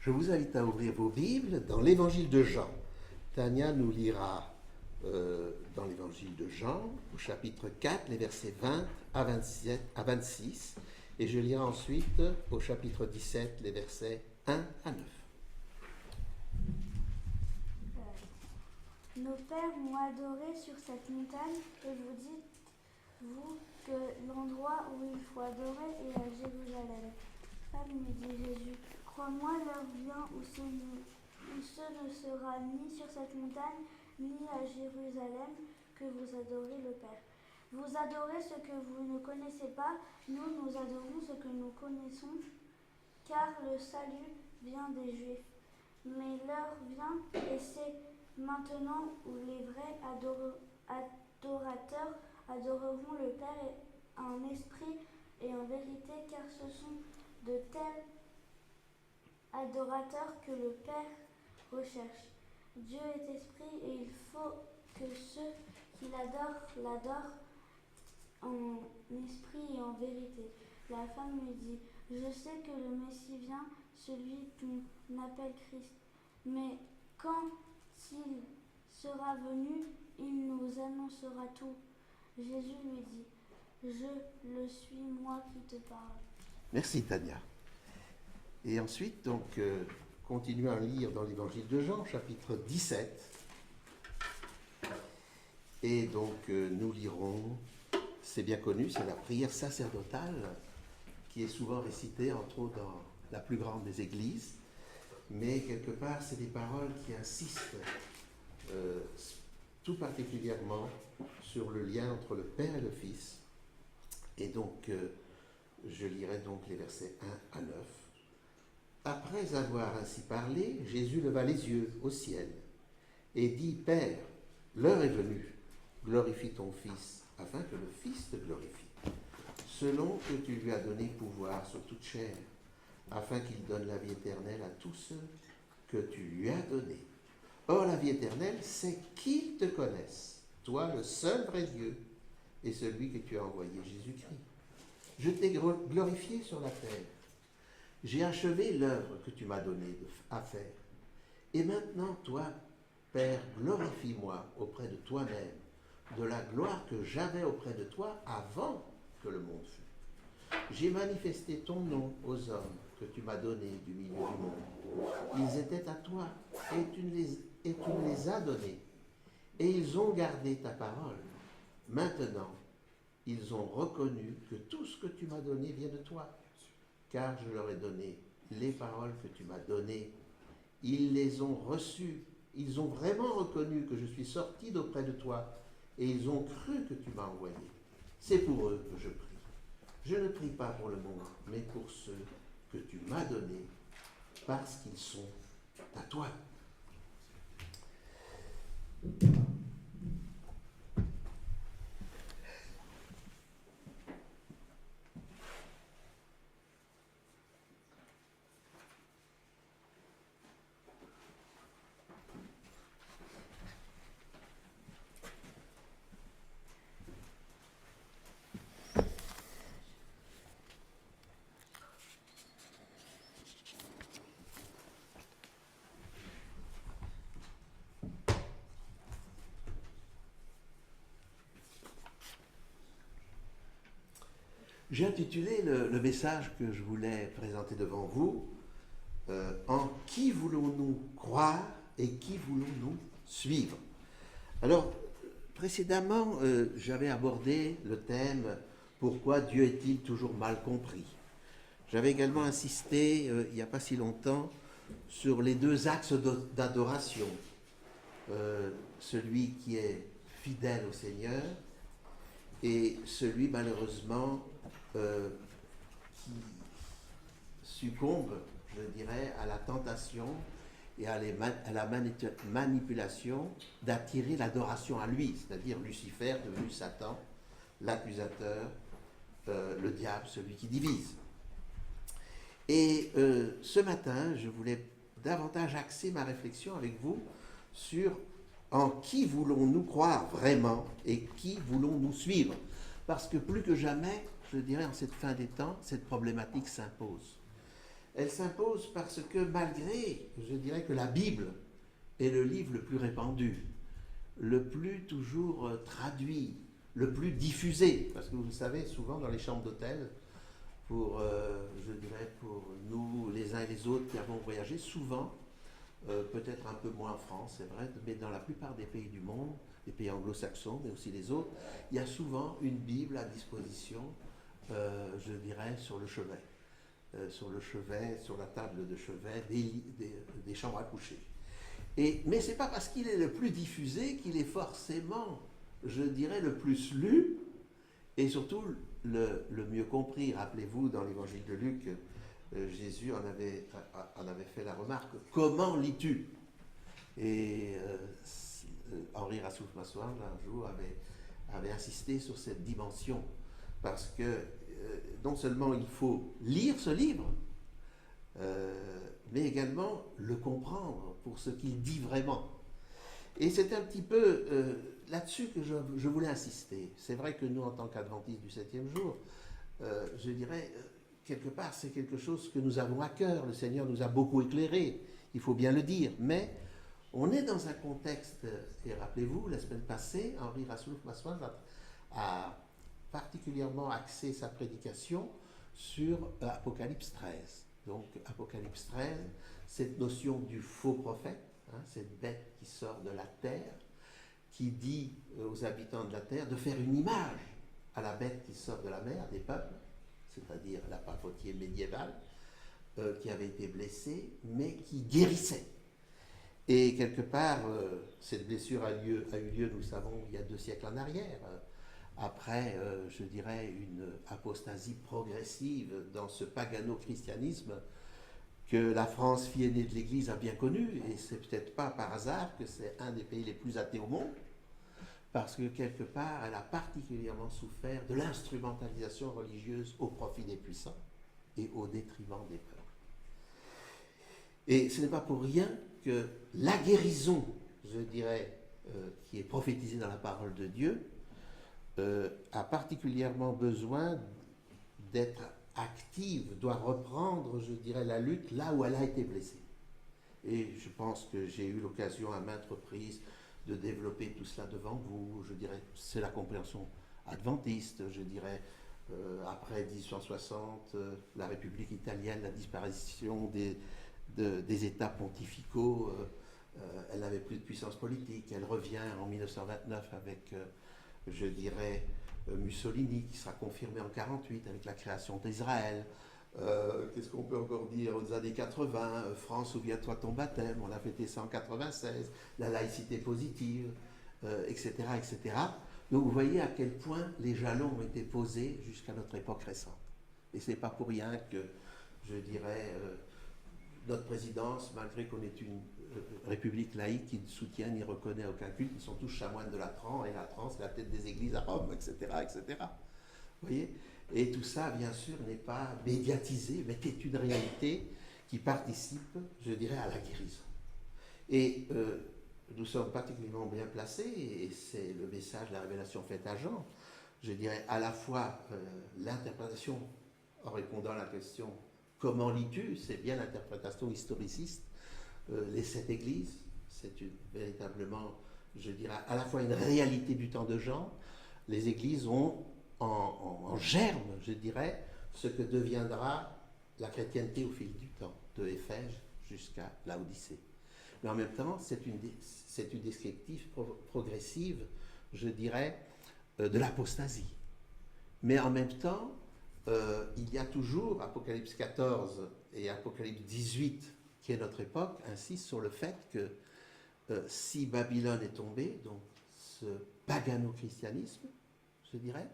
Je vous invite à ouvrir vos Bibles dans l'évangile de Jean. Tania nous lira dans l'évangile de Jean, au chapitre 4, les versets 20 à 26, et je lirai ensuite au chapitre 17, les versets 1 à 9. Nos pères m'ont adoré sur cette montagne, et vous dites, vous, que l'endroit où il faut adorer est à Jérusalem. Femme, me dit Jésus, crois-moi, l'heure vient où ce ne sera ni sur cette montagne, ni à Jérusalem, que vous adorez le Père. Vous adorez ce que vous ne connaissez pas, nous adorons ce que nous connaissons, car le salut vient des Juifs. Mais l'heure vient, et c'est maintenant où les vrais adorateurs adoreront le Père en esprit et en vérité, car ce sont de tels adorateurs que le Père recherche. Dieu est esprit et il faut que ceux qui l'adorent en esprit et en vérité. La femme lui dit, je sais que le Messie vient, celui qu'on appelle Christ. Mais quand il sera venu, il nous annoncera tout. Jésus lui dit, je le suis, moi qui te parle. Merci Tania. Et ensuite, donc, continuons à lire dans l'évangile de Jean, chapitre 17. Et donc, nous lirons, c'est bien connu, c'est la prière sacerdotale qui est souvent récitée, entre autres, dans la plus grande des églises. Mais quelque part, c'est des paroles qui insistent tout particulièrement sur le lien entre le Père et le Fils. Et donc, je lirai donc les versets 1 à 9. Après avoir ainsi parlé, Jésus leva les yeux au ciel et dit, Père, l'heure est venue, glorifie ton Fils, afin que le Fils te glorifie, selon que tu lui as donné pouvoir sur toute chair, afin qu'il donne la vie éternelle à tous ceux que tu lui as donnés. Or, la vie éternelle, c'est qu'ils te connaissent, toi, le seul vrai Dieu, et celui que tu as envoyé, Jésus-Christ. Je t'ai glorifié sur la terre. J'ai achevé l'œuvre que tu m'as donnée à faire. Et maintenant, toi, Père, glorifie-moi auprès de toi-même, de la gloire que j'avais auprès de toi avant que le monde fût. J'ai manifesté ton nom aux hommes que tu m'as donnés du milieu du monde. Ils étaient à toi, et tu me les as donnés. Et ils ont gardé ta parole. Maintenant, ils ont reconnu que tout ce que tu m'as donné vient de toi, car je leur ai donné les paroles que tu m'as données. Ils les ont reçues. Ils ont vraiment reconnu que je suis sorti d'auprès de toi, et ils ont cru que tu m'as envoyé. C'est pour eux que je prie. Je ne prie pas pour le monde, mais pour ceux que tu m'as donnés, parce qu'ils sont à toi. J'ai intitulé le message que je voulais présenter devant vous En qui voulons-nous croire et qui voulons-nous suivre? Alors, précédemment, j'avais abordé le thème Pourquoi Dieu est-il toujours mal compris? J'avais également insisté, il n'y a pas si longtemps, sur les deux axes d'adoration. Celui qui est fidèle au Seigneur et celui, malheureusement, qui succombe, je dirais, à la tentation et à la manipulation d'attirer l'adoration à lui, c'est-à-dire Lucifer, devenu Satan, l'accusateur, le diable, celui qui divise. Et ce matin, je voulais davantage axer ma réflexion avec vous sur en qui voulons-nous croire vraiment et qui voulons-nous suivre. Parce que plus que jamais, je dirais en cette fin des temps, cette problématique s'impose. Elle s'impose parce que malgré, je dirais que la Bible est le livre le plus répandu, le plus toujours traduit, le plus diffusé, parce que vous le savez, souvent dans les chambres d'hôtel, pour, je dirais, pour nous, les uns et les autres qui avons voyagé, souvent, peut-être un peu moins en France, c'est vrai, mais dans la plupart des pays du monde, les pays anglo-saxons, mais aussi les autres, il y a souvent une Bible à disposition, je dirais, sur le chevet. Sur la table de chevet des chambres à coucher. Mais ce n'est pas parce qu'il est le plus diffusé qu'il est forcément, je dirais, le plus lu et surtout le mieux compris. Rappelez-vous, dans l'évangile de Luc, Jésus en avait fait la remarque. Comment lis-tu? Et Henri Rassouf-Massoin, un jour, avait insisté sur cette dimension. Parce que non seulement il faut lire ce livre, mais également le comprendre pour ce qu'il dit vraiment. Et c'est un petit peu là-dessus que je voulais insister. C'est vrai que nous, en tant qu'adventistes du 7e jour, je dirais, quelque part, c'est quelque chose que nous avons à cœur. Le Seigneur nous a beaucoup éclairés, il faut bien le dire. Mais on est dans un contexte, et rappelez-vous, la semaine passée, Henri Rassouf-Massoin a particulièrement axé sa prédication sur Apocalypse 13. Donc, Apocalypse 13, cette notion du faux prophète, cette bête qui sort de la terre, qui dit aux habitants de la terre de faire une image à la bête qui sort de la mer, des peuples, c'est-à-dire la papauté médiévale, qui avait été blessée, mais qui guérissait. Et quelque part, cette blessure a eu lieu, nous le savons, il y a 2 siècles en arrière, après, je dirais, une apostasie progressive dans ce pagano-christianisme que la France, fille aînée de l'Église, a bien connu, et c'est peut-être pas par hasard que c'est un des pays les plus athées au monde, parce que quelque part, elle a particulièrement souffert de l'instrumentalisation religieuse au profit des puissants et au détriment des peuples. Et ce n'est pas pour rien que la guérison, je dirais, qui est prophétisée dans la parole de Dieu, a particulièrement besoin d'être active, doit reprendre, je dirais, la lutte là où elle a été blessée. Et je pense que j'ai eu l'occasion à maintes reprises de développer tout cela devant vous. Je dirais, c'est la compréhension adventiste, je dirais, après 1860, la République italienne, la disparition des États pontificaux, elle n'avait plus de puissance politique. Elle revient en 1929 avec, je dirais, Mussolini, qui sera confirmé en 1948 avec la création d'Israël. Qu'est-ce qu'on peut encore dire aux années 80, France, souviens-toi ton baptême, on a fêté ça en 96, la laïcité positive, etc., etc. Donc vous voyez à quel point les jalons ont été posés jusqu'à notre époque récente. Et ce n'est pas pour rien que, je dirais, notre présidence, malgré qu'on est une république laïque qui ne soutient ni reconnaît aucun culte, ils sont tous chanoines de Latran, et Latran c'est la tête des églises à Rome, etc., etc. Vous voyez ? Et tout ça, bien sûr, n'est pas médiatisé, mais est une réalité qui participe, je dirais, à la guérison. Et nous sommes particulièrement bien placés, et c'est le message, la révélation faite à Jean, je dirais, à la fois l'interprétation, en répondant à la question « Comment lis-tu ?» c'est bien l'interprétation historiciste, les 7 églises, c'est véritablement, je dirais, à la fois une réalité du temps de Jean. Les églises ont en germe, je dirais, ce que deviendra la chrétienté au fil du temps, de Éphèse jusqu'à Laodicée. Mais en même temps, c'est une descriptive progressive, je dirais, de l'apostasie. Mais en même temps, il y a toujours, Apocalypse 14 et Apocalypse 18, qui est notre époque, insistent sur le fait que si Babylone est tombée, donc ce pagano-christianisme, je dirais,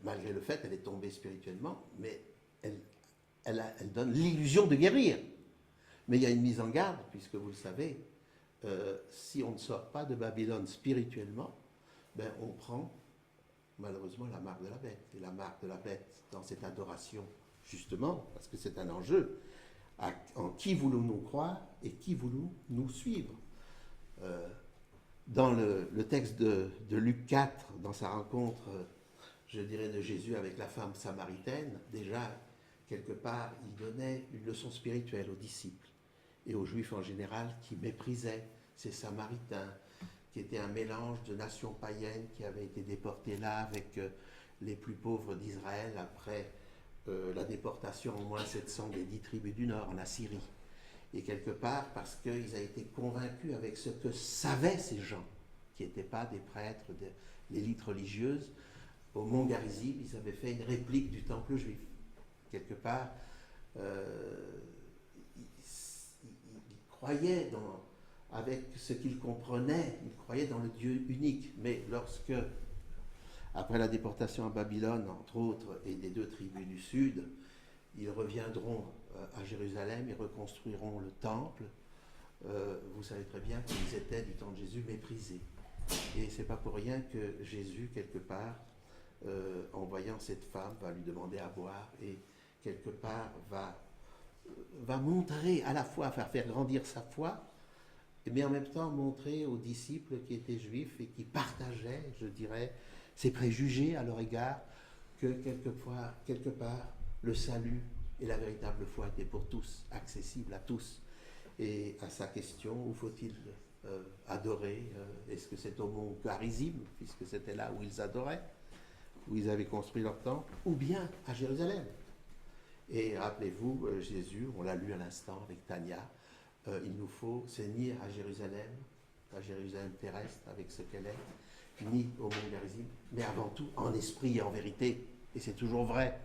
malgré le fait qu'elle est tombée spirituellement, mais elle donne l'illusion de guérir. Mais il y a une mise en garde, puisque vous le savez, si on ne sort pas de Babylone spirituellement, ben on prend malheureusement la marque de la bête. Et la marque de la bête dans cette adoration, justement, parce que c'est un enjeu, en qui voulons-nous croire et qui voulons-nous suivre. Dans le texte de Luc 4, dans sa rencontre, je dirais, de Jésus avec la femme samaritaine, déjà, quelque part, il donnait une leçon spirituelle aux disciples et aux Juifs en général qui méprisaient ces Samaritains, qui étaient un mélange de nations païennes qui avaient été déportées là avec les plus pauvres d'Israël après la déportation en moins 700 des 10 tribus du Nord en Assyrie. Et quelque part, parce qu'ils avaient été convaincus avec ce que savaient ces gens, qui n'étaient pas des prêtres, de l'élite religieuse, au mont Garizim, ils avaient fait une réplique du temple juif. Quelque part, ils croyaient avec ce qu'ils comprenaient, ils croyaient dans le Dieu unique. Mais lorsque, après la déportation à Babylone, entre autres, et des 2 tribus du Sud, ils reviendront à Jérusalem, ils reconstruiront le temple, vous savez très bien qu'ils étaient, du temps de Jésus, méprisés. Et c'est pas pour rien que Jésus, quelque part, en voyant cette femme, va lui demander à boire et quelque part va montrer à la fois, faire grandir sa foi, mais en même temps montrer aux disciples qui étaient juifs et qui partageaient, je dirais, ces préjugés à leur égard, que quelque part, le salut et la véritable foi étaient pour tous, accessibles à tous. Et à sa question, où faut-il adorer, est-ce que c'est au mont Garizim, puisque c'était là où ils adoraient, où ils avaient construit leur temple, ou bien à Jérusalem. Et rappelez-vous, Jésus, on l'a lu à l'instant avec Tania, il nous faut, c'est ni à Jérusalem terrestre avec ce qu'elle est, ni au mont Garizim, mais avant tout en esprit et en vérité. Et c'est toujours vrai.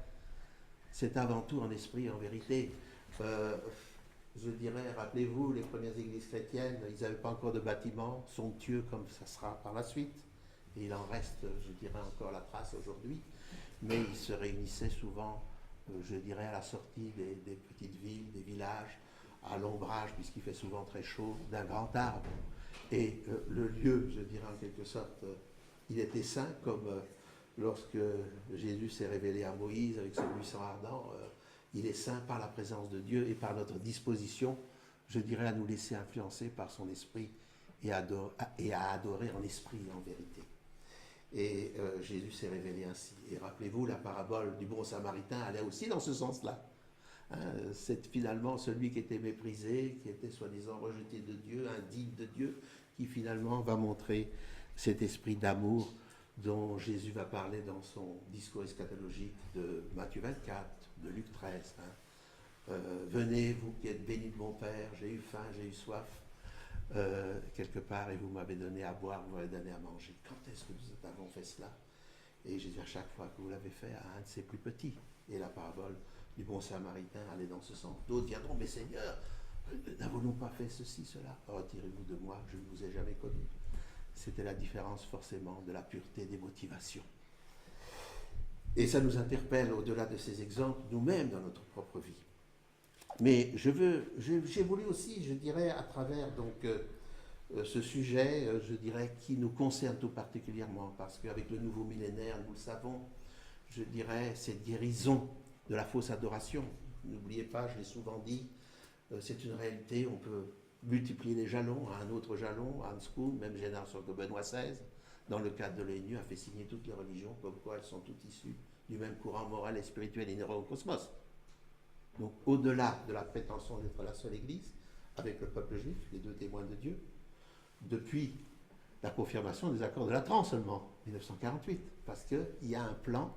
C'est avant tout en esprit et en vérité. Je dirais, rappelez-vous, les premières églises chrétiennes, ils n'avaient pas encore de bâtiments somptueux comme ça sera par la suite. Et il en reste, je dirais, encore la trace aujourd'hui. Mais ils se réunissaient souvent, je dirais, à la sortie des petites villes, des villages, à l'ombrage, puisqu'il fait souvent très chaud, d'un grand arbre. Et le lieu, je dirais en quelque sorte, il était saint, comme lorsque Jésus s'est révélé à Moïse avec son buisson ardent, il est saint par la présence de Dieu et par notre disposition, je dirais, à nous laisser influencer par son esprit et à adorer en esprit et en vérité. Et Jésus s'est révélé ainsi. Et rappelez-vous, la parabole du bon samaritain allait aussi dans ce sens-là. C'est finalement celui qui était méprisé, qui était soi-disant rejeté de Dieu, indigne de Dieu, qui finalement va montrer cet esprit d'amour dont Jésus va parler dans son discours eschatologique de Matthieu 24, de Luc 13. Venez, vous qui êtes bénis de mon Père, j'ai eu faim, j'ai eu soif, quelque part, et vous m'avez donné à boire, vous m'avez donné à manger. Quand est-ce que nous avons fait cela? Et Jésus, à chaque fois que vous l'avez fait à un de ses plus petits. Et la parabole du bon samaritain allait dans ce sens. D'autres viendront, mais Seigneur, n'avons-nous pas fait ceci, cela? Retirez-vous de moi, je ne vous ai jamais connu. C'était la différence forcément de la pureté des motivations. Et ça nous interpelle au-delà de ces exemples, nous-mêmes dans notre propre vie. Mais j'ai voulu aussi, je dirais, à travers donc ce sujet, je dirais, qui nous concerne tout particulièrement, parce qu'avec le nouveau millénaire, nous le savons, je dirais, cette guérison de la fausse adoration. N'oubliez pas, je l'ai souvent dit, c'est une réalité, on peut multiplier les jalons, à un autre jalon, Hans Kuhn, même génération que Benoît XVI, dans le cadre de l'ONU, a fait signer toutes les religions, comme quoi elles sont toutes issues du même courant moral et spirituel inhérent au cosmos. Donc, au-delà de la prétention d'être la seule Église, avec le peuple juif, les 2 témoins de Dieu, depuis la confirmation des accords de Latran seulement, 1948, parce qu'il y a un plan,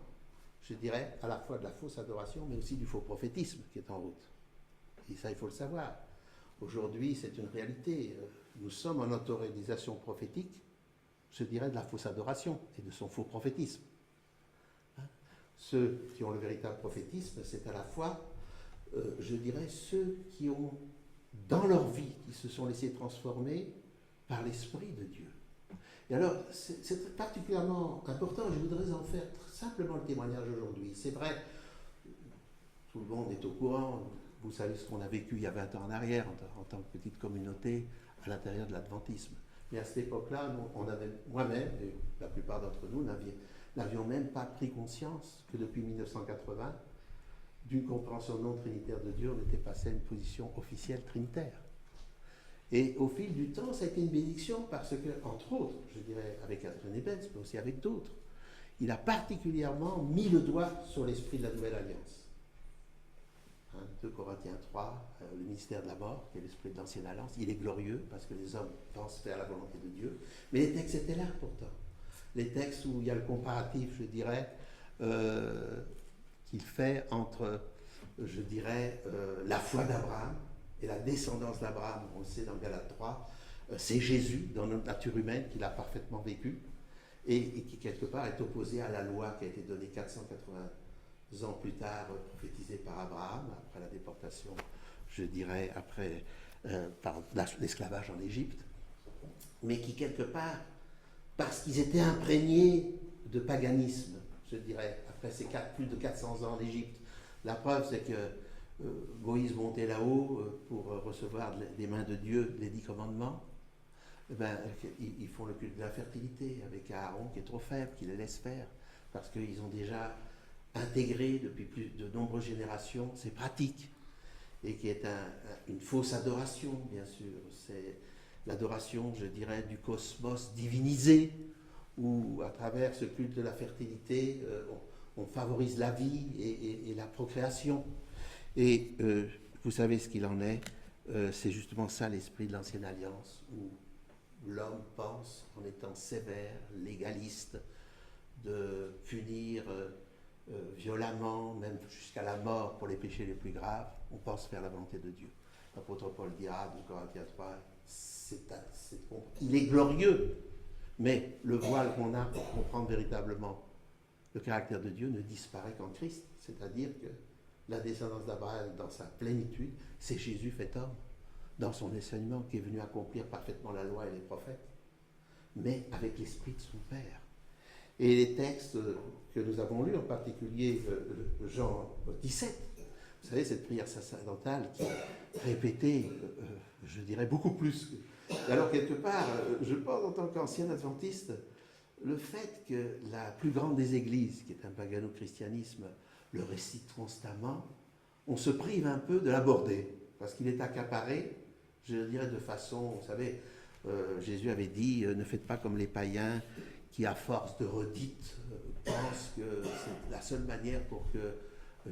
je dirais, à la fois de la fausse adoration, mais aussi du faux prophétisme qui est en route. Et ça, il faut le savoir. Aujourd'hui, c'est une réalité. Nous sommes en autorisation prophétique, je dirais, de la fausse adoration et de son faux prophétisme. Ceux qui ont le véritable prophétisme, c'est à la fois, je dirais, ceux qui ont, dans leur vie, qui se sont laissés transformer par l'Esprit de Dieu. Et alors, c'est particulièrement important, je voudrais en faire simplement le témoignage aujourd'hui. C'est vrai, tout le monde est au courant, vous savez ce qu'on a vécu il y a 20 ans en arrière, en tant que petite communauté, à l'intérieur de l'adventisme. Mais à cette époque-là, on avait, moi-même, et la plupart d'entre nous, n'avions même pas pris conscience que depuis 1980, d'une compréhension non trinitaire de Dieu, on était passé à une position officielle trinitaire. Et au fil du temps, ça a été une bénédiction parce que, entre autres, je dirais avec Catherine Ebens, mais aussi avec d'autres, il a particulièrement mis le doigt sur l'esprit de la Nouvelle Alliance. 2 Corinthiens 3, le ministère de la mort, qui est l'esprit de l'ancienne alliance, il est glorieux parce que les hommes pensent faire la volonté de Dieu. Mais les textes étaient là pourtant. Les textes où il y a le comparatif, je dirais, qu'il fait entre, je dirais, la foi d'Abraham et la descendance d'Abraham. On le sait dans Galates 3, c'est Jésus, dans notre nature humaine, qu'il a parfaitement vécu et qui, quelque part, est opposé à la loi qui a été donnée 480 ans plus tard, prophétisée par Abraham, après la déportation, je dirais, après par l'esclavage en Égypte, mais qui, quelque part, parce qu'ils étaient imprégnés de paganisme, je dirais, après ces plus de 400 ans en Égypte. La preuve, c'est que Moïse montait là-haut pour recevoir des mains de Dieu les 10 commandements. Eh ben, ils font le culte de la fertilité avec Aaron qui est trop faible, qui les laisse faire, parce qu'ils ont déjà intégré depuis plus de nombreuses générations ces pratiques, et qui est une fausse adoration, bien sûr. C'est l'adoration, je dirais, du cosmos divinisé, où à travers ce culte de la fertilité, on favorise la vie et la procréation. Et vous savez ce qu'il en est, c'est justement ça l'esprit de l'ancienne alliance, où l'homme pense, en étant sévère, légaliste, de punir violemment, même jusqu'à la mort pour les péchés les plus graves. On pense faire la volonté de Dieu. L'apôtre Paul dira, de Corinthiens 3, il est glorieux, mais le voile qu'on a pour comprendre véritablement le caractère de Dieu ne disparaît qu'en Christ. C'est-à-dire que la descendance d'Abraham dans sa plénitude, c'est Jésus fait homme, dans son enseignement, qui est venu accomplir parfaitement la loi et les prophètes, mais avec l'esprit de son Père. Et les textes que nous avons lus, en particulier Jean 17, vous savez, cette prière sacerdotale qui est répétée, je dirais, beaucoup plus. Alors, quelque part, je pense, en tant qu'ancien adventiste, le fait que la plus grande des églises, qui est un pagano-christianisme, le récite constamment, on se prive un peu de l'aborder, parce qu'il est accaparé, je dirais, de façon, vous savez, Jésus avait dit, ne faites pas comme les païens, qui, à force de redites, pensent que c'est la seule manière pour que,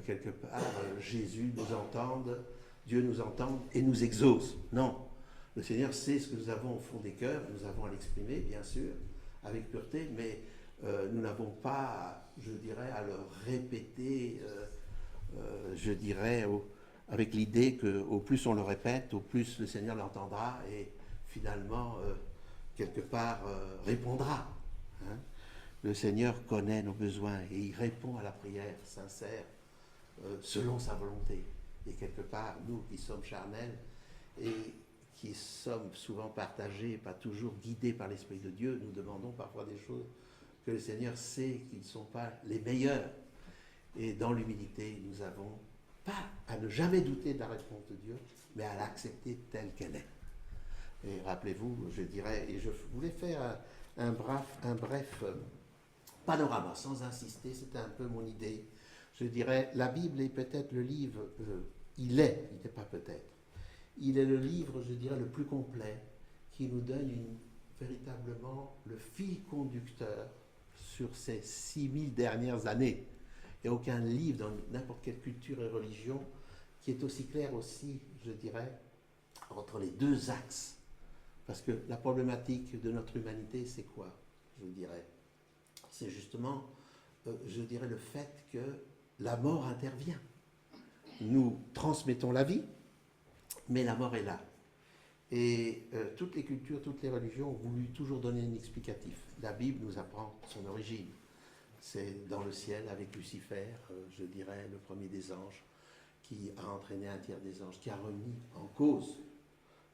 quelque part, Jésus nous entende, Dieu nous entende et nous exauce. Non, le Seigneur sait ce que nous avons au fond des cœurs, nous avons à l'exprimer, bien sûr, avec pureté, mais nous n'avons pas, je dirais, à le répéter, je dirais, avec l'idée qu'au plus on le répète, au plus le Seigneur l'entendra et finalement, quelque part, répondra. Hein. Le Seigneur connaît nos besoins et il répond à la prière sincère selon sa volonté. Et quelque part, nous qui sommes charnels et qui sommes souvent partagés, pas toujours guidés par l'Esprit de Dieu, nous demandons parfois des choses que le Seigneur sait qu'ils ne sont pas les meilleures. Et dans l'humilité, nous avons pas à ne jamais douter de la réponse de Dieu, mais à l'accepter telle qu'elle est. Et rappelez-vous, je dirais, et je voulais faire un bref panorama, sans insister, c'était un peu mon idée. Je dirais, la Bible est peut-être le livre, il n'est pas peut-être, il est le livre, je dirais, le plus complet, qui nous donne véritablement le fil conducteur sur ces 6000 dernières années. Il n'y a aucun livre dans n'importe quelle culture et religion qui est aussi clair aussi, je dirais, entre les deux axes. Parce que la problématique de notre humanité, c'est quoi, je dirais? C'est justement, je dirais, le fait que la mort intervient. Nous transmettons la vie, mais la mort est là. Et toutes les cultures, toutes les religions ont voulu toujours donner un explicatif. La Bible nous apprend son origine. C'est dans le ciel avec Lucifer, je dirais, le premier des anges, qui a entraîné un tiers des anges, qui a remis en cause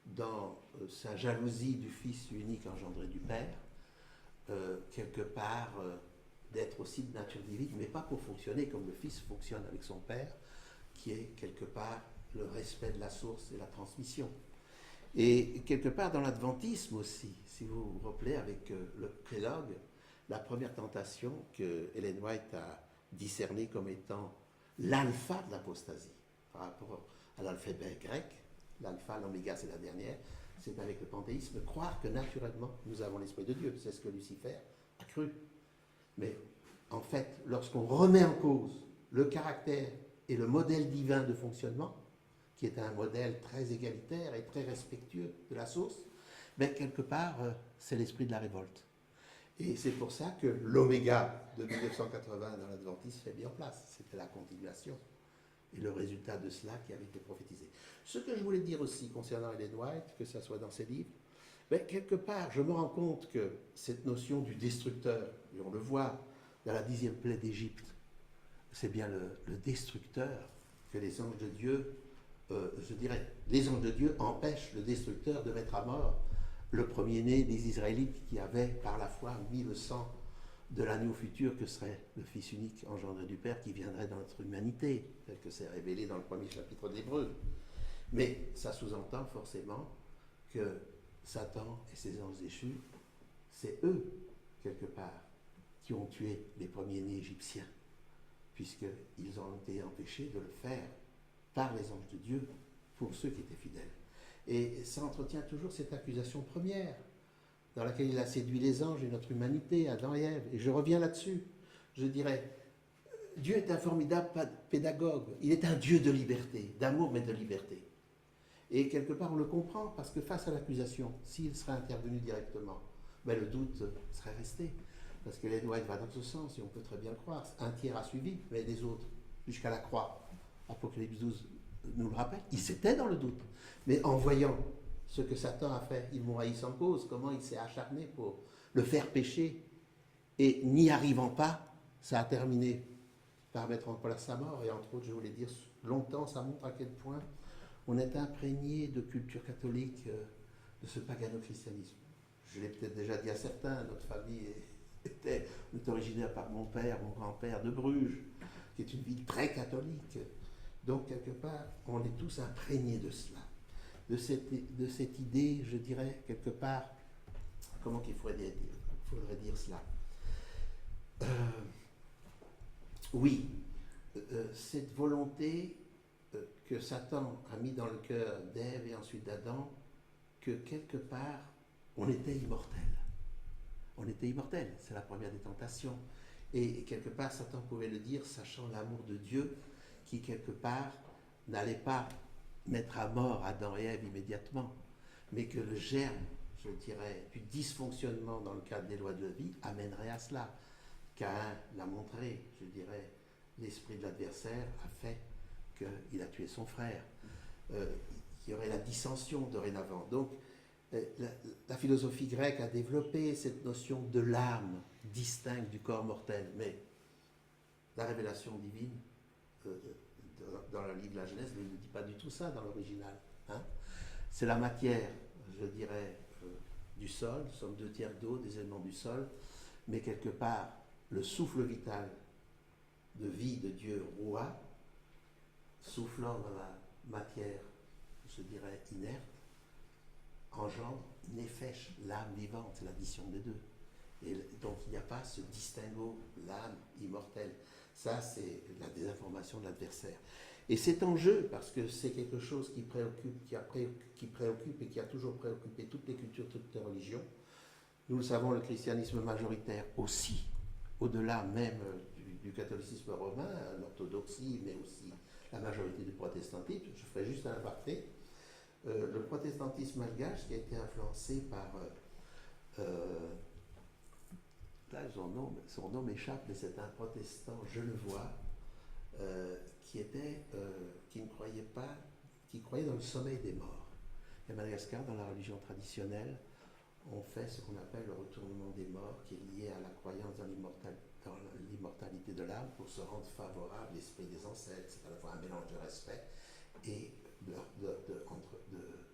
dans sa jalousie du Fils unique engendré du Père, quelque part d'être aussi de nature divine, mais pas pour fonctionner comme le Fils fonctionne avec son Père, qui est quelque part le respect de la source et la transmission. Et quelque part dans l'adventisme aussi, si vous vous rappelez avec le prélogue, la première tentation que Ellen White a discernée comme étant l'alpha de l'apostasie, par rapport à l'alphabet grec, l'alpha, l'oméga, c'est la dernière, c'est avec le panthéisme, croire que naturellement nous avons l'Esprit de Dieu. C'est ce que Lucifer a cru. Mais en fait, lorsqu'on remet en cause le caractère et le modèle divin de fonctionnement, qui est un modèle très égalitaire et très respectueux de la source, mais quelque part, c'est l'esprit de la révolte. Et c'est pour ça que l'oméga de 1980 dans l'Adventisme s'est mis en place. C'était la continuation et le résultat de cela qui avait été prophétisé. Ce que je voulais dire aussi concernant Ellen White, que ce soit dans ses livres, mais quelque part, je me rends compte que cette notion du destructeur, et on le voit dans la 10e plaie d'Égypte, c'est bien le destructeur que les anges de Dieu, je dirais, les anges de Dieu empêchent le destructeur de mettre à mort le premier-né des Israélites qui avait par la foi mis le sang de l'agneau futur que serait le Fils unique engendré du Père qui viendrait dans notre humanité, tel que c'est révélé dans le premier chapitre d'Hébreux. Mais ça sous-entend forcément que Satan et ses anges déchus, c'est eux, quelque part, qui ont tué les premiers-nés égyptiens, puisqu'ils ont été empêchés de le faire par les anges de Dieu pour ceux qui étaient fidèles. Et ça entretient toujours cette accusation première, dans laquelle il a séduit les anges et notre humanité, Adam et Ève. Et je reviens là-dessus. Je dirais, Dieu est un formidable pédagogue. Il est un Dieu de liberté, d'amour, mais de liberté. Et quelque part, on le comprend, parce que face à l'accusation, s'il serait intervenu directement, ben, le doute serait resté. Parce que Ellen White va dans ce sens, et on peut très bien le croire. Un tiers a suivi, mais les autres, jusqu'à la croix. Apocalypse 12 nous le rappelle, ils étaient dans le doute. Mais en voyant ce que Satan a fait, ils m'ont haï sans cause, comment il s'est acharné pour le faire pécher, et n'y arrivant pas, ça a terminé par mettre en place sa mort. Et entre autres, je voulais dire, longtemps, ça montre à quel point on est imprégné de culture catholique, de ce pagano-christianisme. Je l'ai peut-être déjà dit à certains, notre famille est originaire par mon père, mon grand-père de Bruges, qui est une ville très catholique. Donc, quelque part, on est tous imprégnés de cela, de cette idée, je dirais, quelque part, comment il faudrait dire cela oui, cette volonté que Satan a mis dans le cœur d'Ève et ensuite d'Adam, que quelque part, on était immortel. On était immortel, c'est la première des tentations. Et quelque part, Satan pouvait le dire, sachant l'amour de Dieu, qui quelque part n'allait pas mettre à mort Adam et Ève immédiatement, mais que le germe, je dirais, du dysfonctionnement dans le cadre des lois de vie amènerait à cela. Caïn l'a montré, je dirais, l'esprit de l'adversaire a fait qu'il a tué son frère. Il y aurait la dissension dorénavant. Donc, la philosophie grecque a développé cette notion de l'âme distincte du corps mortel, mais la révélation divine dans le livre de la Genèse ne dit pas du tout ça dans l'original. Hein. C'est la matière, je dirais, du sol, nous sommes 2 tiers d'eau, des éléments du sol, mais quelque part, le souffle vital de vie de Dieu roi, soufflant dans la matière, je dirais, inerte, engendre nefesh, l'âme vivante, c'est l'addition des deux. Et donc il n'y a pas ce distinguo, l'âme immortelle. Ça, c'est la désinformation de l'adversaire. Et c'est en jeu, parce que c'est quelque chose qui préoccupe, qui préoccupe et qui a toujours préoccupé toutes les cultures, toutes les religions. Nous le savons, le christianisme majoritaire aussi, au-delà même du catholicisme romain, l'orthodoxie, mais aussi la majorité du protestantisme. Je ferai juste un aparté. Le protestantisme malgache qui a été influencé par... là, son nom m'échappe, mais c'est un protestant genevois qui ne croyait pas, qui croyait dans le sommeil des morts. Et à Madagascar, dans la religion traditionnelle, on fait ce qu'on appelle le retournement des morts, qui est lié à la croyance dans l'immortalité de l'âme pour se rendre favorable à l'esprit des ancêtres. C'est à la fois un mélange de respect et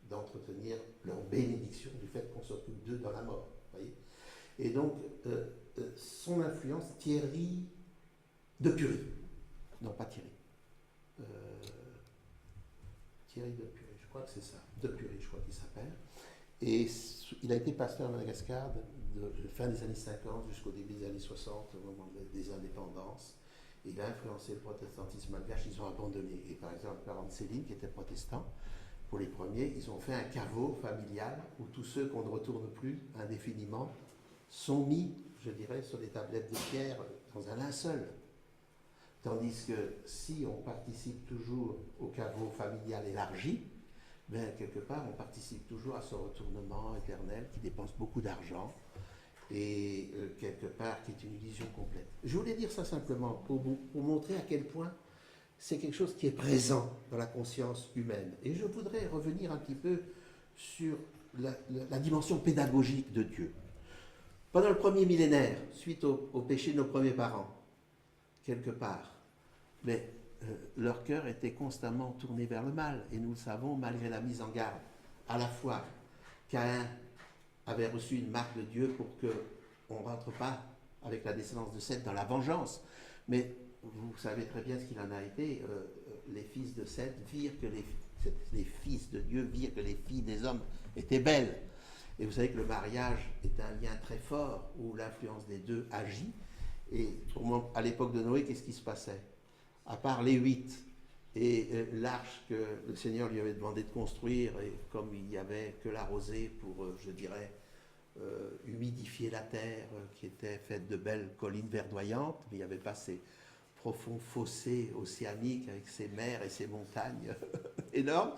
d'entretenir leur bénédiction du fait qu'on s'occupe d'eux dans la mort. Voyez. Et donc, son influence, Thierry de Pury, non pas Thierry, Thierry de Pury, je crois que c'est ça, de Pury, je crois qu'il s'appelle, et il a été pasteur à Madagascar de fin des années 50 jusqu'au début des années 60, au moment des indépendances. Il a influencé le protestantisme malgache, ils ont abandonné. Et par exemple, les parents de Céline, qui étaient protestants, pour les premiers, ils ont fait un caveau familial où tous ceux qu'on ne retourne plus indéfiniment sont mis, je dirais, sur des tablettes de pierre dans un linceul. Tandis que si on participe toujours au caveau familial élargi, ben, quelque part, on participe toujours à ce retournement éternel qui dépense beaucoup d'argent et quelque part qui est une illusion complète. Je voulais dire ça simplement pour montrer à quel point c'est quelque chose qui est présent dans la conscience humaine. Et je voudrais revenir un petit peu sur la dimension pédagogique de Dieu. Pendant le premier millénaire, suite au péché de nos premiers parents, quelque part, mais leur cœur était constamment tourné vers le mal. Et nous le savons, malgré la mise en garde, à la fois Caïn avait reçu une marque de Dieu pour qu'on ne rentre pas avec la descendance de Seth dans la vengeance. Mais vous savez très bien ce qu'il en a été. Les fils de Seth virent que les fils de Dieu virent que les filles des hommes étaient belles. Et vous savez que le mariage est un lien très fort où l'influence des deux agit. Et à l'époque de Noé, qu'est-ce qui se passait? À part les 8 et l'arche que le Seigneur lui avait demandé de construire, et comme il n'y avait que la rosée pour, je dirais, humidifier la terre, qui était faite de belles collines verdoyantes, mais il n'y avait pas ces profonds fossés océaniques avec ces mers et ces montagnes énormes,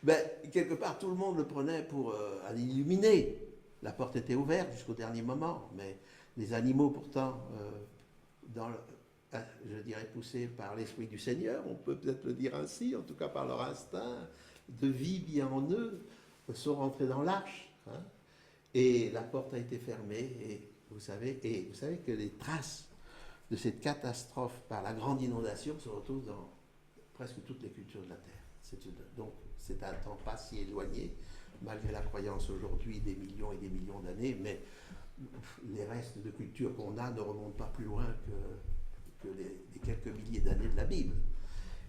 ben, quelque part tout le monde le prenait pour un illuminé. La porte était ouverte jusqu'au dernier moment, mais les animaux pourtant, je dirais poussés par l'Esprit du Seigneur, on peut peut-être le dire ainsi, en tout cas par leur instinct de vie bien en eux, sont rentrés dans l'arche, hein, et la porte a été fermée, et vous savez que les traces de cette catastrophe par la grande inondation se retrouvent dans presque toutes les cultures de la Terre. Donc c'est un temps pas si éloigné, malgré la croyance aujourd'hui des millions et des millions d'années, mais les restes de culture qu'on a ne remontent pas plus loin que les quelques milliers d'années de la Bible.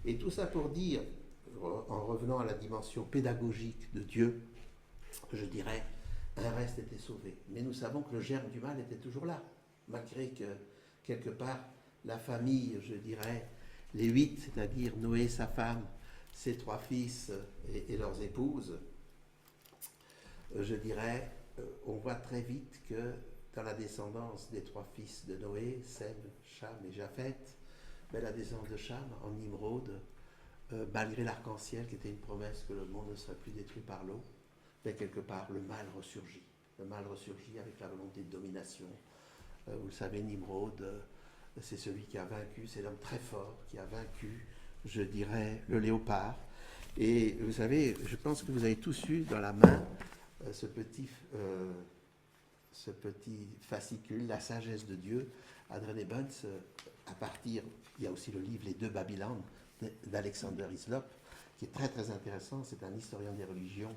Et tout ça pour dire, en revenant à la dimension pédagogique de Dieu, je dirais, un reste était sauvé. Mais nous savons que le germe du mal était toujours là, malgré que, quelque part, la famille, je dirais, les 8, c'est-à-dire Noé, sa femme, ses 3 fils et leurs épouses, je dirais, on voit très vite que dans la descendance des 3 fils de Noé, Sem, Cham et Japheth, ben, la descendance de Cham en Nimrod, malgré l'arc-en-ciel qui était une promesse que le monde ne serait plus détruit par l'eau, ben, quelque part le mal ressurgit. Le mal ressurgit avec la volonté de domination. Vous le savez, Nimrod, c'est celui qui a vaincu, c'est l'homme très fort qui a vaincu, je dirais, le léopard. Et vous savez, je pense que vous avez tous eu dans la main ce petit fascicule, La sagesse de Dieu, Adrien Ebens, à partir, il y a aussi le livre Les 2 Babylone d'Alexander Hislop, qui est très très intéressant. C'est un historien des religions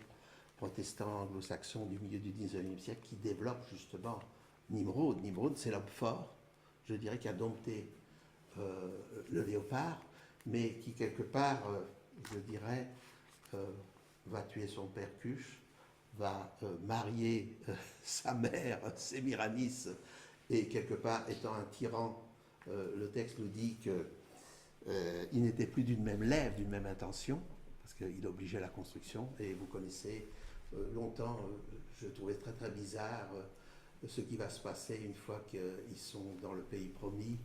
protestant anglo-saxon du milieu du 19e siècle qui développe justement Nimrod. Nimrod, c'est l'homme fort, je dirais, qui a dompté le léopard, mais qui quelque part, je dirais, va tuer son père Cush, va marier sa mère, Sémiramis, et quelque part, étant un tyran, le texte nous dit qu'il n'était plus d'une même lèvre, d'une même intention, parce qu'il obligeait la construction, et vous connaissez longtemps, je trouvais très très bizarre ce qui va se passer une fois qu'ils sont dans le pays promis,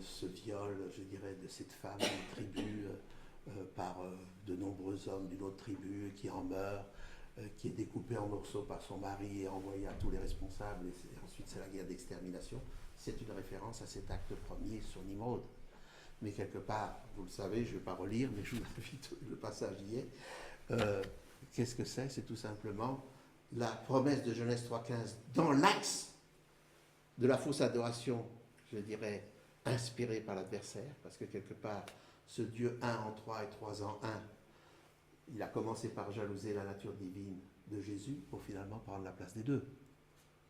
ce viol, je dirais, de cette femme d'une tribu par de nombreux hommes d'une autre tribu qui en meurent, qui est découpée en morceaux par son mari et envoyée à tous les responsables, et ensuite c'est la guerre d'extermination. C'est une référence à cet acte premier sur Nimrod. Mais quelque part, vous le savez, je ne vais pas relire, mais je vous invite, le passage y est. Qu'est-ce que c'est? C'est tout simplement la promesse de Genèse 3.15 dans l'axe de la fausse adoration, je dirais, inspirée par l'adversaire, parce que quelque part, ce Dieu 1 en 3 et 3 en 1, il a commencé par jalouser la nature divine de Jésus pour finalement prendre la place des deux.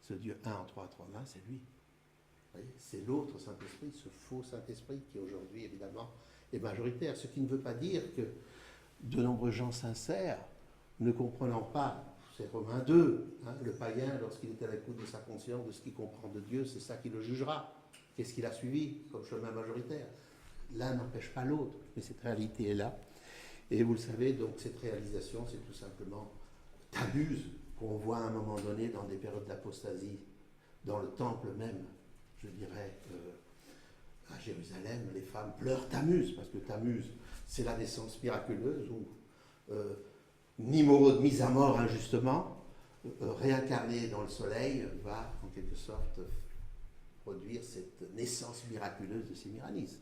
Ce Dieu 1 en 3 et 3 en 1, c'est lui. C'est l'autre Saint-Esprit, ce faux Saint-Esprit qui aujourd'hui, évidemment, est majoritaire. Ce qui ne veut pas dire que de nombreux gens sincères, ne comprenant pas, c'est Romains 2, hein, le païen, lorsqu'il est à l'écoute de sa conscience, de ce qu'il comprend de Dieu, c'est ça qui le jugera. Qu'est-ce qu'il a suivi comme chemin majoritaire? L'un n'empêche pas l'autre, mais cette réalité est là. Et vous le savez, donc cette réalisation, c'est tout simplement Tammuz, qu'on voit à un moment donné dans des périodes d'apostasie, dans le temple même, je dirais, à Jérusalem, les femmes pleurent Tammuz, parce que Tammuz, c'est la naissance miraculeuse où Nimrod, mis à mort injustement, réincarné dans le soleil, va en quelque sorte produire cette naissance miraculeuse de Sémiramis,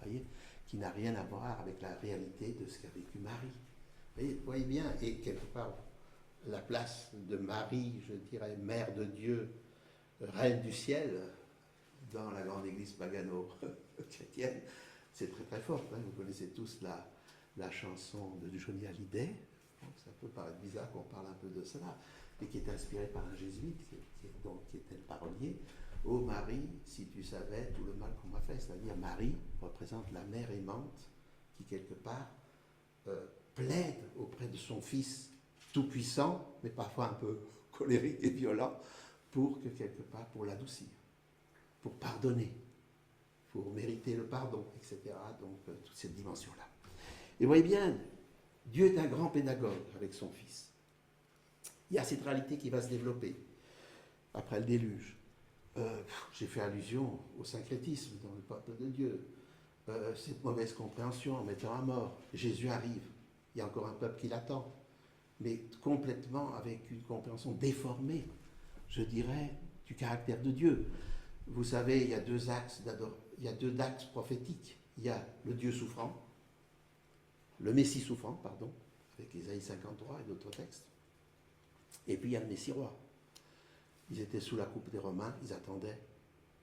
voyez, qui n'a rien à voir avec la réalité de ce qu'a vécu Marie. Vous voyez bien, et quelque part, la place de Marie, je dirais, mère de Dieu, reine du ciel, dans la grande église pagano-chrétienne, c'est très très fort. Hein. Vous connaissez tous la chanson de Johnny Hallyday. Donc, ça peut paraître bizarre qu'on parle un peu de cela, mais qui est inspiré par un jésuite, qui était le parolier. Ô Marie, si tu savais tout le mal qu'on m'a fait, c'est-à-dire Marie représente la mère aimante qui quelque part plaide auprès de son fils tout-puissant, mais parfois un peu colérique et violent, pour que quelque part, pour l'adoucir, pour pardonner, pour mériter le pardon, etc. Donc toute cette dimension-là. Et vous voyez bien, Dieu est un grand pédagogue avec son fils. Il y a cette réalité qui va se développer après le déluge. J'ai fait allusion au syncrétisme dans le peuple de Dieu. Cette mauvaise compréhension en mettant à mort. Jésus arrive. Il y a encore un peuple qui l'attend. Mais complètement avec une compréhension déformée, je dirais, du caractère de Dieu. Vous savez, il y a deux axes prophétiques. Il y a le Dieu souffrant, le Messie souffrant, pardon, avec Ésaïe 53 et d'autres textes. Et puis il y a le Messie roi. Ils étaient sous la coupe des Romains, ils attendaient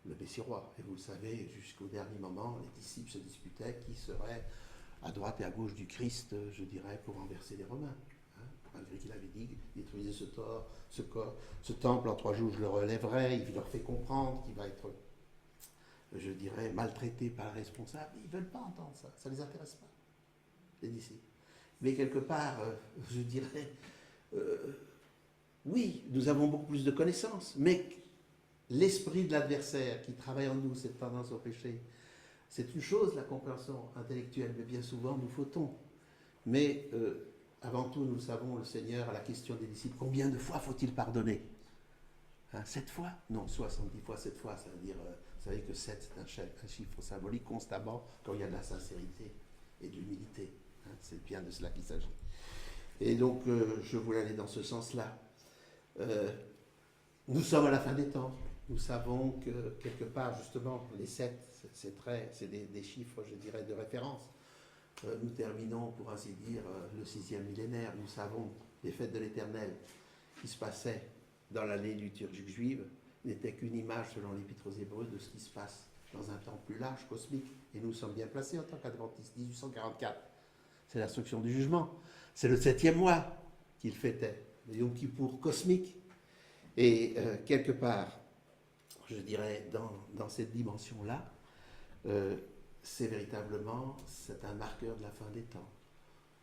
le Messie roi. Et vous le savez, jusqu'au dernier moment, les disciples se disputaient qui serait à droite et à gauche du Christ, je dirais, pour renverser les Romains. Malgré qu'il avait dit, détruisez ce temple, en 3 jours je le relèverai, il leur fait comprendre qu'il va être, je dirais, maltraité par le responsable. Ils ne veulent pas entendre ça, ça ne les intéresse pas, les disciples. Mais quelque part, je dirais, oui, nous avons beaucoup plus de connaissances, mais l'esprit de l'adversaire qui travaille en nous, cette tendance au péché, c'est une chose, la compréhension intellectuelle, mais bien souvent nous fautons. Mais avant tout, nous savons, le Seigneur, à la question des disciples, combien de fois faut-il pardonner 7 fois? Non, 70 fois, 7 fois, ça veut dire, vous savez que 7, c'est un chiffre symbolique constamment quand il y a de la sincérité et de l'humilité. C'est bien de cela qu'il s'agit. Et donc, je voulais aller dans ce sens-là. Nous sommes à la fin des temps. Nous savons que, quelque part, justement, les 7, c'est des chiffres, je dirais, de référence. Nous terminons, pour ainsi dire, le 6e millénaire. Nous savons les fêtes de l'Éternel qui se passaient dans l'année liturgique juive n'étaient qu'une image, selon l'Épître aux Hébreux, de ce qui se passe dans un temps plus large, cosmique. Et nous sommes bien placés en tant qu'adventistes. 1844, c'est l'instruction du jugement. C'est le 7e mois qu'il fêtait, le Yom Kippour cosmique. Et quelque part, je dirais, dans cette dimension-là, c'est un marqueur de la fin des temps,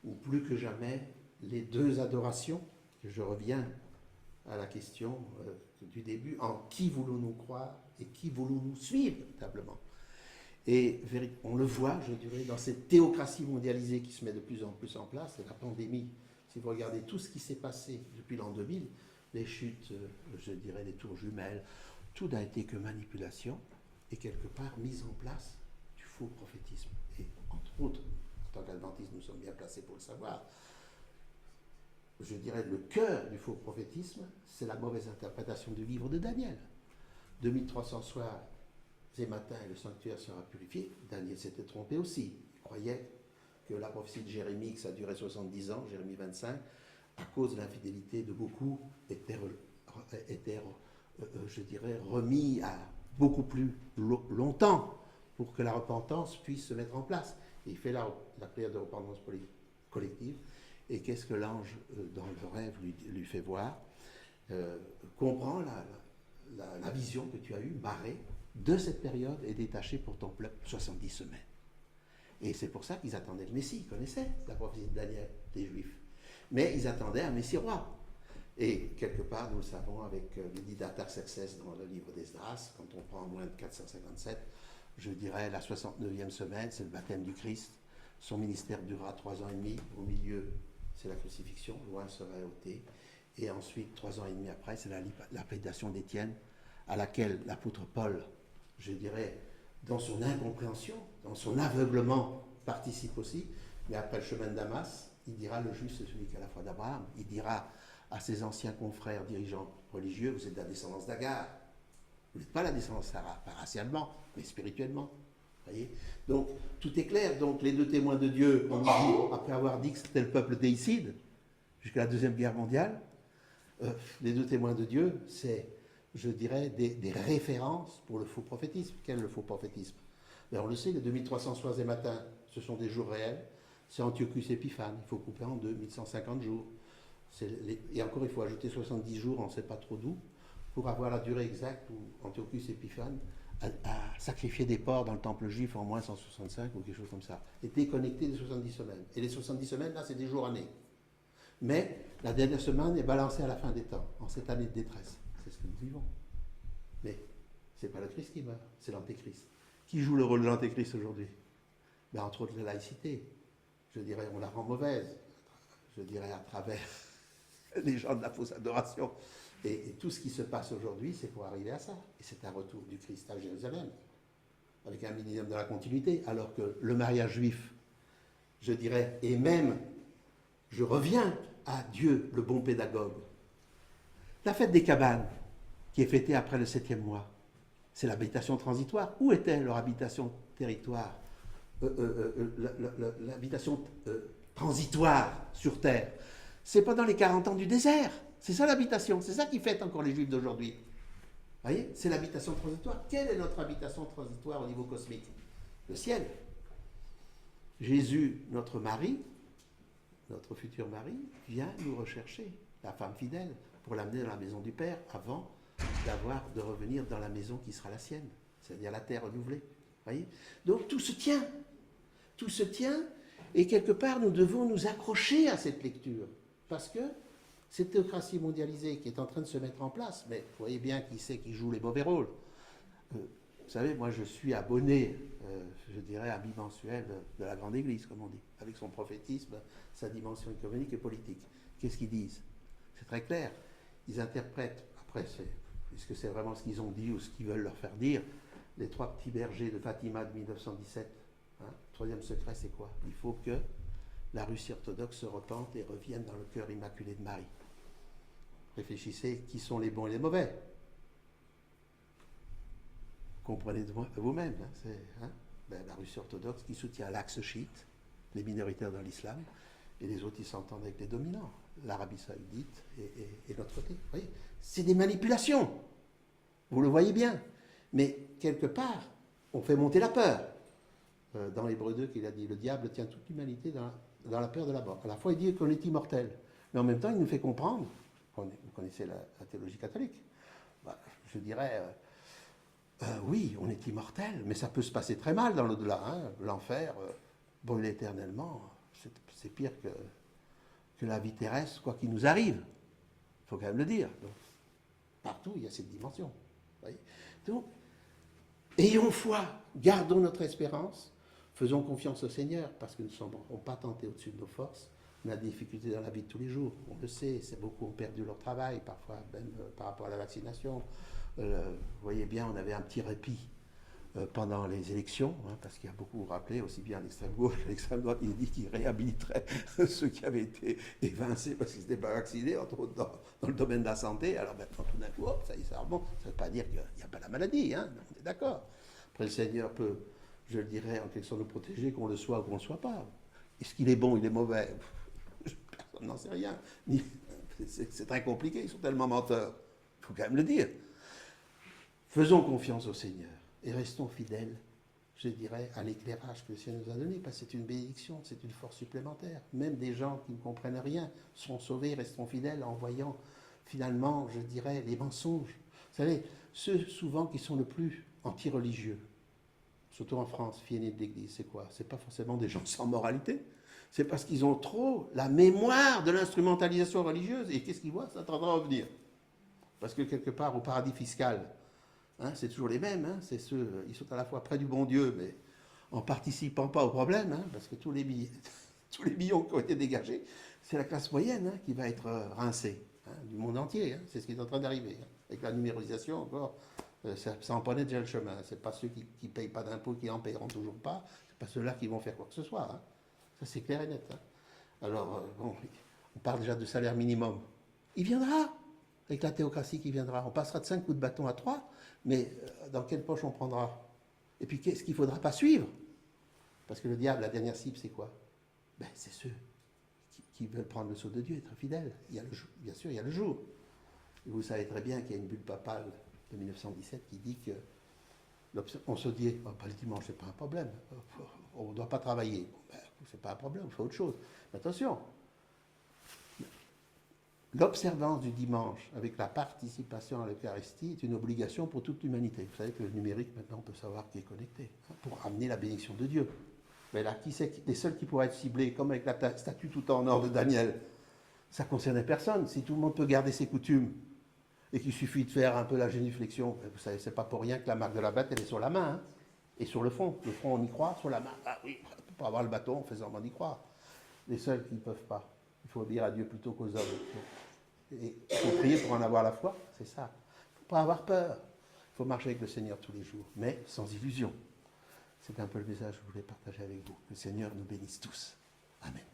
où plus que jamais, les deux adorations, je reviens à la question du début, en qui voulons-nous croire et qui voulons-nous suivre véritablement. Et on le voit, je dirais, dans cette théocratie mondialisée qui se met de plus en plus en place, et la pandémie, si vous regardez tout ce qui s'est passé depuis l'an 2000, les chutes, je dirais, des tours jumelles, tout n'a été que manipulation, et quelque part mise en place du faux prophétisme. Et entre autres, en tant qu'adventistes, nous sommes bien placés pour le savoir, je dirais, le cœur du faux prophétisme, c'est la mauvaise interprétation du livre de Daniel. 2300 soirs et matins et le sanctuaire sera purifié. Daniel s'était trompé aussi. Il croyait que la prophétie de Jérémie, que ça durait 70 ans, Jérémie 25, à cause de l'infidélité de beaucoup, était je dirais, remis à beaucoup plus longtemps pour que la repentance puisse se mettre en place. Et il fait la prière de repentance collective. Et qu'est-ce que l'ange, dans le rêve, lui fait voir? Comprends la vision que tu as eue, marée, de cette période est détachée pour ton peuple 70 semaines. Et c'est pour ça qu'ils attendaient le Messie. Ils connaissaient la prophétie de Daniel, des Juifs. Mais ils attendaient un Messie roi. Et quelque part, nous le savons avec l'édit d'Artaxerxès dans le livre d'Esdras, quand on prend en moins de 457, je dirais la 69e semaine, c'est le baptême du Christ. Son ministère durera 3 ans et demi. Au milieu, c'est la crucifixion, loin serait ôté. Et ensuite, 3 ans et demi après, c'est la lapidation d'Étienne, à laquelle l'apôtre Paul, je dirais, dans son incompréhension, dans son aveuglement, participe aussi. Mais après le chemin de Damas, il dira, le juif c'est celui qui a la foi d'Abraham. Il dira à ses anciens confrères dirigeants religieux, vous êtes de la descendance d'Agar. Vous n'êtes pas la descendance d'Agar, pas racialement, mais spirituellement. Voyez, donc tout est clair. Donc les deux témoins de Dieu, on dit, après avoir dit que c'était le peuple déicide, jusqu'à la Deuxième Guerre mondiale, les deux témoins de Dieu, c'est, je dirais, des références pour le faux prophétisme. Quel est le faux prophétisme? Ben, on le sait, les 2300 soirs et matins, ce sont des jours réels. C'est Antiochus Épiphane, il faut couper en deux, 1150 jours. Et encore, il faut ajouter 70 jours, on ne sait pas trop d'où, pour avoir la durée exacte où Antiochus Épiphane a sacrifié des porcs dans le temple juif en moins 165 ou quelque chose comme ça. Et déconnecté des 70 semaines. Et les 70 semaines, là, c'est des jours années. Mais la dernière semaine est balancée à la fin des temps, en cette année de détresse. C'est ce que nous vivons. Mais ce n'est pas le Christ qui meurt, c'est l'Antéchrist. Qui joue le rôle de l'Antéchrist aujourd'hui? Ben, entre autres, la laïcité. Je dirais, on la rend mauvaise. Je dirais, à travers les gens de la fausse adoration. Et tout ce qui se passe aujourd'hui, c'est pour arriver à ça. Et c'est un retour du Christ à Jérusalem, avec un minimum de la continuité, alors que le mariage juif, je dirais, et même, je reviens à Dieu, le bon pédagogue. La fête des cabanes, qui est fêtée après le 7e mois, c'est l'habitation transitoire. Où était leur habitation territoire, l'habitation transitoire sur terre? C'est pendant les 40 ans du désert. C'est ça l'habitation. C'est ça qui fête encore les Juifs d'aujourd'hui. Vous voyez, c'est l'habitation transitoire. Quelle est notre habitation transitoire au niveau cosmique? Le ciel. Jésus, notre mari, notre futur mari, vient nous rechercher, la femme fidèle, pour l'amener dans la maison du Père avant de revenir dans la maison qui sera la sienne, c'est-à-dire la terre renouvelée. Voyez, donc tout se tient. Tout se tient, et quelque part, nous devons nous accrocher à cette lecture. Parce que cette théocratie mondialisée qui est en train de se mettre en place, mais vous voyez bien qui c'est qui joue les mauvais rôles. Vous savez, moi je suis abonné, je dirais, à bimensuel de la Grande Église, comme on dit, avec son prophétisme, sa dimension économique et politique. Qu'est-ce qu'ils disent? C'est très clair. Ils interprètent, après, est-ce que c'est vraiment ce qu'ils ont dit ou ce qu'ils veulent leur faire dire? Les trois petits bergers de Fatima de 1917, hein, troisième secret, c'est quoi? Il faut que la Russie orthodoxe se repente et revienne dans le cœur immaculé de Marie. Réfléchissez, qui sont les bons et les mauvais? Comprenez de vous-même. Hein, c'est la Russie orthodoxe qui soutient l'axe chiite, les minoritaires dans l'islam, et les autres, ils s'entendent avec les dominants, l'Arabie saoudite et l'autre côté. Vous voyez, c'est des manipulations. Vous le voyez bien. Mais quelque part, on fait monter la peur. Dans Hébreux 2, qu'il a dit, le diable tient toute l'humanité dans la peur de la mort. À la fois, il dit qu'on est immortel. Mais en même temps, il nous fait comprendre, vous connaissez la théologie catholique, je dirais, oui, on est immortel, mais ça peut se passer très mal dans l'au-delà. Hein. L'enfer, brûler éternellement, c'est pire que la vie terrestre, quoi qu'il nous arrive. Il faut quand même le dire. Donc, partout, il y a cette dimension. Vous voyez. Donc, ayons foi, gardons notre espérance, faisons confiance au Seigneur, parce que nous ne sommes pas tentés au-dessus de nos forces. On a des difficultés dans la vie de tous les jours, on le sait, beaucoup ont perdu leur travail, parfois même par rapport à la vaccination. Vous voyez bien, on avait un petit répit pendant les élections, hein, parce qu'il y a beaucoup, vous rappelez, aussi bien à l'extrême gauche qu'à l'extrême droite, il dit qu'il réhabiliterait ceux qui avaient été évincés parce qu'ils n'étaient pas vaccinés, entre autres dans le domaine de la santé. Alors maintenant, tout d'un coup, hop, ça y est, ça remonte. Ça ne veut pas dire qu'il n'y a pas la maladie, hein, on est d'accord. Après, le Seigneur peut, je le dirais, en quelque sorte nous protéger, qu'on le soit ou qu'on ne le soit pas. Est-ce qu'il est bon, il est mauvais? Personne n'en sait rien. C'est très compliqué, ils sont tellement menteurs. Il faut quand même le dire. Faisons confiance au Seigneur et restons fidèles, je dirais, à l'éclairage que le Seigneur nous a donné, parce que c'est une bénédiction, c'est une force supplémentaire. Même des gens qui ne comprennent rien seront sauvés, resteront fidèles en voyant finalement, je dirais, les mensonges. Vous savez, ceux souvent qui sont le plus anti-religieux, surtout en France, filles aînées de l'Église, c'est quoi? C'est pas forcément des gens sans moralité, c'est parce qu'ils ont trop la mémoire de l'instrumentalisation religieuse. Et qu'est-ce qu'ils voient? Ça tendra à revenir. Parce que quelque part, au paradis fiscal, hein, c'est toujours les mêmes. Hein, c'est ceux, ils sont à la fois près du bon Dieu, mais en participant pas au problème, hein, parce que tous les millions qui ont été dégagés, c'est la classe moyenne hein, qui va être rincée, hein, du monde entier. Hein, c'est ce qui est en train d'arriver. Hein, avec la numérisation encore, Ça en prenait déjà le chemin. Ce n'est pas ceux qui ne payent pas d'impôts qui n'en paieront toujours pas. Ce n'est pas ceux-là qui vont faire quoi que ce soit. Hein. Ça, c'est clair et net. Hein. Alors, bon, on parle déjà de salaire minimum. Il viendra, avec la théocratie qui viendra. On passera de 5 coups de bâton à 3, mais dans quelle poche on prendra? Et puis, qu'est-ce qu'il ne faudra pas suivre? Parce que le diable, la dernière cible, c'est quoi? Ben, c'est ceux qui veulent prendre le sceau de Dieu, être fidèles. Il y a le jour, bien sûr, il y a le jour. Et vous savez très bien qu'il y a une bulle papale de 1917 qui dit que on se dit, oh, pas le dimanche, c'est pas un problème. On ne doit pas travailler. Bon, ben, c'est pas un problème, on fait autre chose. Mais attention, l'observance du dimanche avec la participation à l'Eucharistie est une obligation pour toute l'humanité. Vous savez que le numérique, maintenant, on peut savoir qui est connecté, hein, pour amener la bénédiction de Dieu. Mais là, qui c'est les seuls qui pourraient être ciblés, comme avec la statue tout en or de Daniel? Ça ne concernait personne. Si tout le monde peut garder ses coutumes, et qu'il suffit de faire un peu la génuflexion, vous savez, c'est pas pour rien que la marque de la bête, elle est sur la main, hein, et sur le front. Le front, on y croit, sur la main, ah oui, on ne peut pas avoir le bâton, on fait semblant d'y croire. Les seuls qui ne peuvent pas. Il faut obéir à Dieu plutôt qu'aux hommes. Et il faut prier pour en avoir la foi, c'est ça. Il ne faut pas avoir peur. Il faut marcher avec le Seigneur tous les jours, mais sans illusion. C'est un peu le message que je voulais partager avec vous. Que le Seigneur nous bénisse tous. Amen.